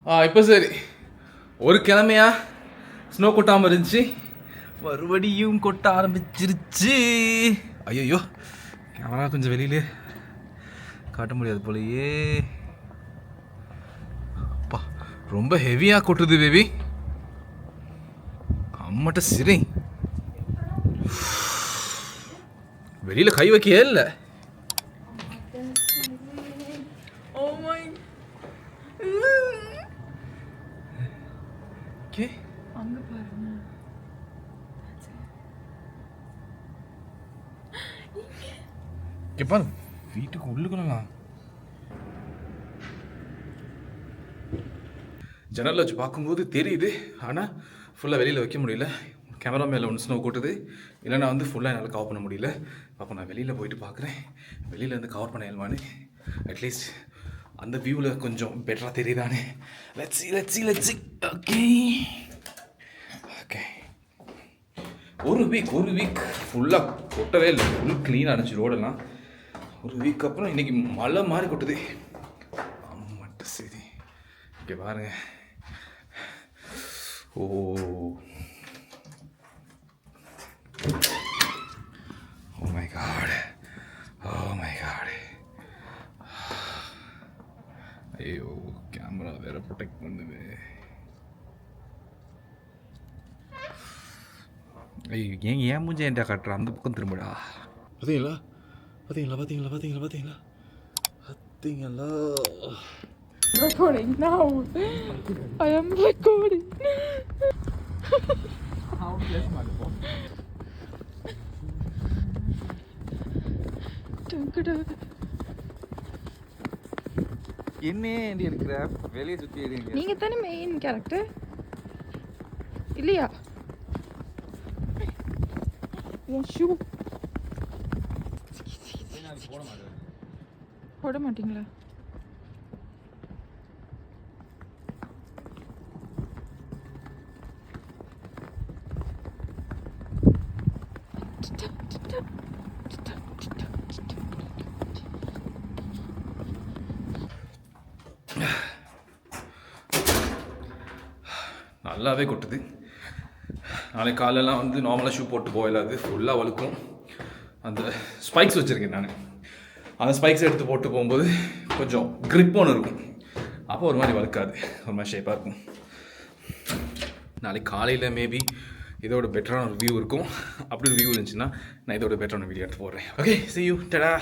இப்போ சரி, ஒரு கிழமையா ஸ்னோ கொட்டாமல் இருந்துச்சு, மறுபடியும் கொட்ட ஆரம்பிச்சிருச்சு. ஐயோ, கேமரா கொஞ்சம் வெளியிலே காட்ட முடியாது போலயே. அப்பா, ரொம்ப ஹெவியாக கொட்டுது பேபி. அம்மட்ட சிறை வெளியில் கை வைக்கவே இல்லை. அங்க பாருங்க. பாரு, வீட்டுக்கு உள்ளுக்கலாம் ஜன்னலில் வச்சு பார்க்கும்போது தெரியுது, ஆனால் ஃபுல்லாக வெளியில் வைக்க முடியல. கேமரா மேலே ஒன்று ஸ்னோ கொட்டுது, இல்லைனா வந்து ஃபுல்லாக என்னால் கவர் பண்ண முடியல. அப்போ நான் வெளியில் போயிட்டு பார்க்குறேன், வெளியில் இருந்து கவர் பண்ண இயல்பானு. அட்லீஸ்ட் அந்த வியூவில் கொஞ்சம் பெட்டராக தெரியுதானே. Let's see. ஓகே ஓகே, ஒரு வீக் ஃபுல்லாக கொட்டவே இல்லை. ஃபுல் க்ளீனாக இருந்துச்சு ரோடெல்லாம். ஒரு வீக் அப்புறம் இன்றைக்கி மழை மாதிரி கொட்டுது. மட்டும் சரி, இங்கே பாருங்க. ஓ மை காட், ஐயோ, கேமரா வேற ப்ரொடெக்ட் பண்ணுது. ஐயோ, ஏன் மூஞ்ச ஏன்டா காட்டுற? அந்த பக்கம் திரும்படா. பார்த்தீங்களா? Recording now. I am recording. என்ன ஏண்டி எடுக்கிற? வெளியே சுற்றி எடுங்க. நீங்க தானே மெயின் கேரக்டர் இல்லையா? என் ஷூ போட மாட்டீங்களா? நல்லாவே கொட்டுது. நாளைக்கு காலையெல்லாம் வந்து நார்மலாக ஷூ போட்டு போயிடாது, ஃபுல்லாக வழுக்கும். அந்த ஸ்பைக்ஸ் வச்சுருக்கேன் நான், அந்த ஸ்பைக்ஸ் எடுத்து போட்டு போகும்போது கொஞ்சம் க்ரிப் ஒன்று இருக்கும். அப்போ ஒரு மாதிரி வழுக்காது, ஒரு மாதிரி ஷேப்பாக இருக்கும். நாளைக்கு காலையில் மேபி இதோட பெட்டரான ஒரு வியூ இருக்கும். அப்படி ஒரு வியூ இருந்துச்சுன்னா நான் இதோட பெட்டரான வீடியோ எடுத்து போடுறேன். Okay, see you, tada.